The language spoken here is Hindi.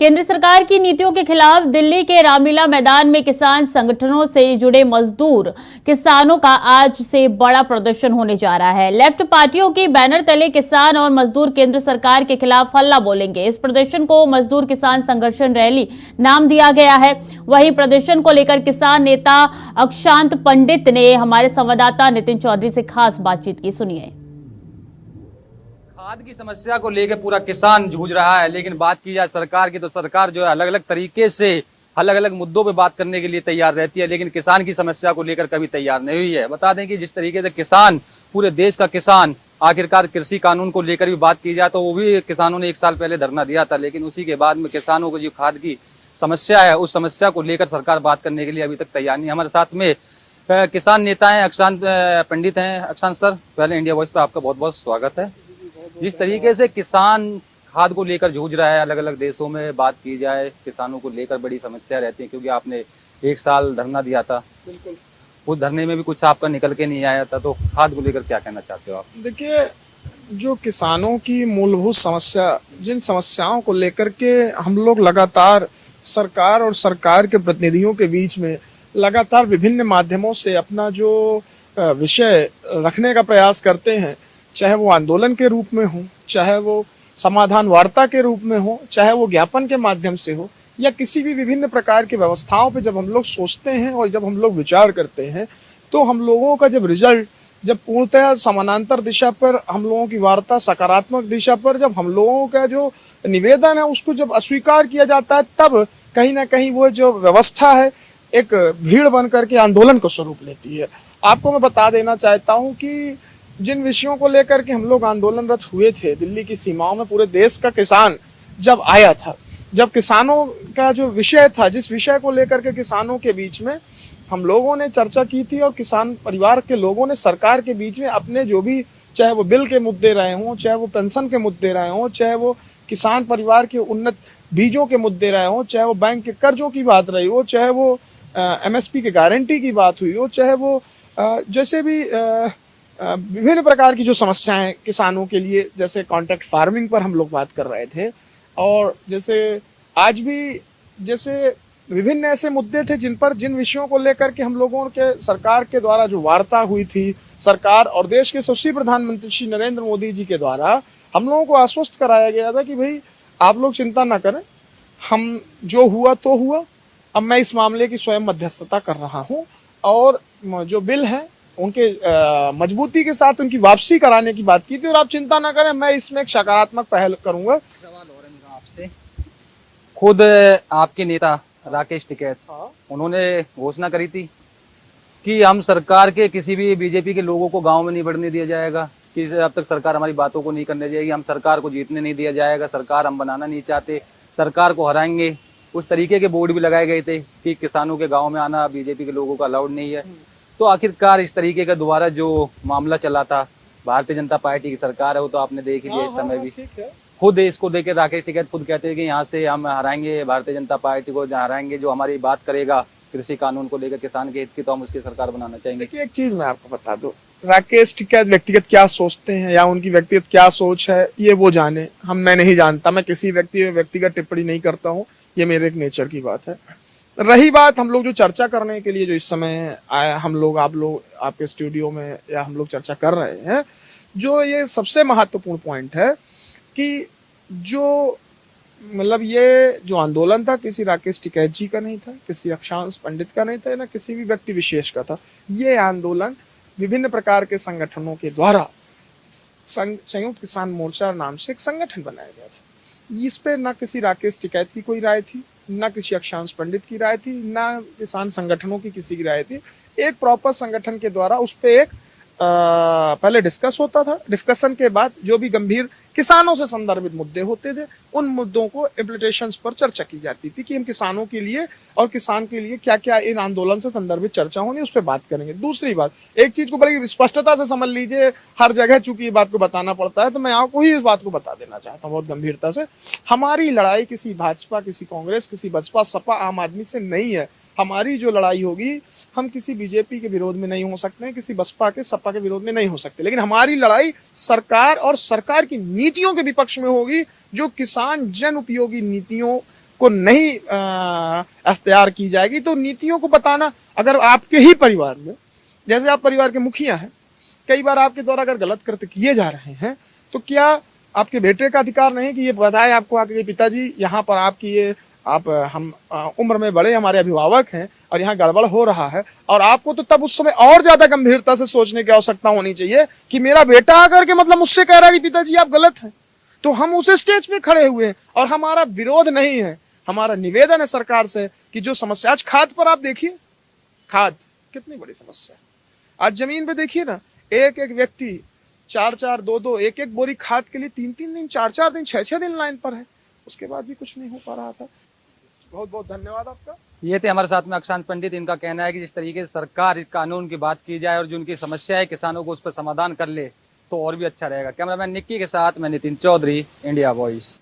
केंद्र सरकार की नीतियों के खिलाफ दिल्ली के रामलीला मैदान में किसान संगठनों से जुड़े मजदूर किसानों का आज से बड़ा प्रदर्शन होने जा रहा है। लेफ्ट पार्टियों की बैनर तले किसान और मजदूर केंद्र सरकार के खिलाफ हल्ला बोलेंगे। इस प्रदर्शन को मजदूर किसान संघर्षण रैली नाम दिया गया है। वहीं प्रदर्शन को लेकर किसान नेता अक्षांत पंडित ने हमारे संवाददाता नितिन चौधरी से खास बातचीत की। सुनिए। खाद की समस्या को लेकर पूरा किसान जूझ रहा है, लेकिन बात की जाए सरकार की तो सरकार जो है अलग अलग तरीके से अलग अलग मुद्दों पे बात करने के लिए तैयार रहती है, लेकिन किसान की समस्या को लेकर कभी तैयार नहीं हुई है। बता दें कि जिस तरीके से किसान, पूरे देश का किसान, आखिरकार कृषि कानून को लेकर भी बात की जाए तो वो भी किसानों ने 1 साल पहले धरना दिया था, लेकिन उसी के बाद में किसानों को जो खाद की समस्या है उस समस्या को लेकर सरकार बात करने के लिए अभी तक तैयार नहीं। हमारे साथ में किसान नेता हैं, अक्षांत पंडित हैं। अक्षांत सर, पहले इंडिया वॉइस पे आपका बहुत बहुत स्वागत है। जिस तरीके से किसान खाद को लेकर जूझ रहा है, अलग अलग देशों में बात की जाए किसानों को लेकर बड़ी समस्या रहती है, क्योंकि आपने 1 साल धरना दिया था। बिल्कुल। उस धरने में भी कुछ आपका निकल के नहीं आया था, तो खाद को लेकर क्या कहना चाहते हो आप? देखिए, जो किसानों की मूलभूत समस्या, जिन समस्याओं को लेकर के हम लोग लगातार सरकार और सरकार के प्रतिनिधियों के बीच में लगातार विभिन्न माध्यमों से अपना जो विषय रखने का प्रयास करते हैं, चाहे वो आंदोलन के रूप में हो, चाहे वो समाधान वार्ता के रूप में हो, चाहे वो ज्ञापन के माध्यम से हो, या किसी भी विभिन्न प्रकार की व्यवस्थाओं पे जब हम लोग सोचते हैं और जब हम लोग विचार करते हैं, तो हम लोगों का जब रिजल्ट, जब पूर्णतः समानांतर दिशा पर हम लोगों की वार्ता, सकारात्मक दिशा पर जब हम लोगों का जो निवेदन है उसको जब अस्वीकार किया जाता है, तब कहीं ना कहीं वो जो व्यवस्था है एक भीड़ बन करके आंदोलन को स्वरूप लेती है। आपको मैं बता देना चाहता हूँ कि जिन विषयों को लेकर के हम लोग आंदोलनरत हुए थे दिल्ली की सीमाओं में, पूरे देश का किसान जब आया था, जब किसानों का जो विषय था, जिस विषय को लेकर के किसानों के बीच में हम लोगों ने चर्चा की थी और किसान परिवार के लोगों ने सरकार के बीच में अपने जो भी, चाहे वो बिल के मुद्दे रहे हों, चाहे वो पेंशन के मुद्दे रहे हों, चाहे वो किसान परिवार के उन्नत बीजों के मुद्दे रहे हों, चाहे वो बैंक के कर्जों की बात रही हो, चाहे वो MSP की गारंटी की बात हुई हो, चाहे वो जैसे भी विभिन्न प्रकार की जो समस्याएं किसानों के लिए, जैसे कॉन्ट्रैक्ट फार्मिंग पर हम लोग बात कर रहे थे, और जैसे आज भी जैसे विभिन्न ऐसे मुद्दे थे जिन विषयों को लेकर के हम लोगों के सरकार के द्वारा जो वार्ता हुई थी, सरकार और देश के यशस्वी प्रधानमंत्री श्री नरेंद्र मोदी जी के द्वारा हम लोगों को आश्वस्त कराया गया था कि भाई आप लोग चिंता ना करें, हम जो हुआ तो हुआ, अब मैं इस मामले की स्वयं मध्यस्थता कर रहा हूँ और जो बिल है उनके मजबूती के साथ उनकी वापसी कराने की बात की थी, और आप चिंता ना करें, मैं इसमें एक सकारात्मक पहल करूंगा। सवाल और है मेरा आपसे, खुद आपके नेता राकेश टिकैत, उन्होंने घोषणा करी थी कि हम सरकार के किसी भी बीजेपी के लोगों को गांव में नहीं बढ़ने दिया जाएगा, कि अब तक सरकार हमारी बातों को नहीं करने जाएगी, हम सरकार को जीतने नहीं दिया जाएगा, सरकार हम बनाना नहीं चाहते, सरकार को हराएंगे। उस तरीके के बोर्ड भी लगाए गए थे कि किसानों के गांव में आना बीजेपी के लोगों का अलाउड नहीं है। तो आखिरकार इस तरीके का दोबारा जो मामला चला था, भारतीय जनता पार्टी की सरकार है, वो तो आपने देख लिया इस समय भी। खुद इसको देकर राकेश टिकैत खुद कहते हैं कि यहाँ से हम हराएंगे भारतीय जनता पार्टी को, जहाँ हराएंगे जो हमारी बात करेगा कृषि कानून को लेकर, किसान के हित की, तो हम उसकी सरकार बनाना चाहेंगे। देखिए, एक चीज मैं आपको बता दूं, राकेश टिकैत व्यक्तिगत क्या सोचते हैं या उनकी व्यक्तिगत क्या सोच है, ये वो जाने, मैं नहीं जानता। मैं किसी व्यक्तिगत टिप्पणी नहीं करता हूँ, ये मेरे एक नेचर की बात है। रही बात हम लोग जो चर्चा करने के लिए जो इस समय आया, हम लोग आप लोग आपके स्टूडियो में या हम लोग चर्चा कर रहे हैं, जो ये सबसे महत्वपूर्ण पॉइंट है कि जो मतलब ये जो आंदोलन था किसी राकेश टिकैत जी का नहीं था, किसी अक्षांश पंडित का नहीं था, ना किसी भी व्यक्ति विशेष का था। ये आंदोलन विभिन्न प्रकार के संगठनों के द्वारा संयुक्त किसान मोर्चा नाम से एक संगठन बनाया गया था। इस पे ना किसी राकेश टिकैत की कोई राय थी, ना किसी अक्षांश पंडित की राय थी, ना किसान संगठनों की किसी की राय थी। एक प्रॉपर संगठन के द्वारा उस पे एक पहले डिस्कस होता था, डिस्कशन के बाद जो भी गंभीर किसानों से संदर्भित मुद्दे होते थे, उन मुद्दों को इम्प्लीमेंटेशंस पर चर्चा की जाती थी कि हम किसानों के लिए और किसान के लिए क्या क्या इन आंदोलन से संदर्भित चर्चा होनी, उस पर बात करेंगे। दूसरी बात, एक चीज को बड़ी स्पष्टता से समझ लीजिए, हर जगह चूंकि ये बात को बताना पड़ता है, तो मैं आपको ही इस बात को बता देना चाहता हूँ बहुत गंभीरता से। हमारी लड़ाई किसी भाजपा, किसी कांग्रेस, किसी बसपा, सपा, आम आदमी से नहीं है। हमारी जो लड़ाई होगी, हम किसी बीजेपी के विरोध में नहीं हो सकते हैं, किसी बसपा के, सपा के विरोध में नहीं हो सकते, लेकिन हमारी लड़ाई सरकार और सरकार की नीतियों के विपक्ष में होगी, जो किसान जन उपयोगी नीतियों को नहीं अख्तियार की जाएगी। तो नीतियों को बताना, अगर आपके ही परिवार में, जैसे आप परिवार के मुखिया हैं, कई बार आपके द्वारा अगर गलत कृत्य किए जा रहे हैं, तो क्या आपके बेटे का अधिकार नहीं कि ये बताए आपको आके पिताजी यहाँ पर आपकी ये हम उम्र में बड़े हमारे अभिभावक हैं और यहाँ गड़बड़ हो रहा है। और आपको तो तब उस समय और ज्यादा गंभीरता से सोचने की आवश्यकता होनी चाहिए कि मेरा बेटा आकर के मतलब मुझसे कह रहा है कि पिताजी आप गलत हैं, तो हम उस स्टेज पे खड़े हुए हैं और हमारा विरोध नहीं है, हमारा निवेदन है सरकार से कि जो समस्या आज खाद पर आप देखिए, खाद कितनी बड़ी समस्या है। आज जमीन पे देखिए ना, एक एक व्यक्ति 4-4, 2-2, एक-एक बोरी खाद के लिए 3-3 दिन, 4-4 दिन, 6-6 दिन लाइन पर है, उसके बाद भी कुछ नहीं हो पा रहा था। बहुत बहुत धन्यवाद आपका। ये थे हमारे साथ में अक्षांत पंडित। इनका कहना है कि जिस तरीके से सरकार इस कानून की बात की जाए और जो उनकी समस्या है किसानों को उस पर समाधान कर ले तो और भी अच्छा रहेगा। कैमरामैन निक्की के साथ मैं नितिन चौधरी, इंडिया वॉइस।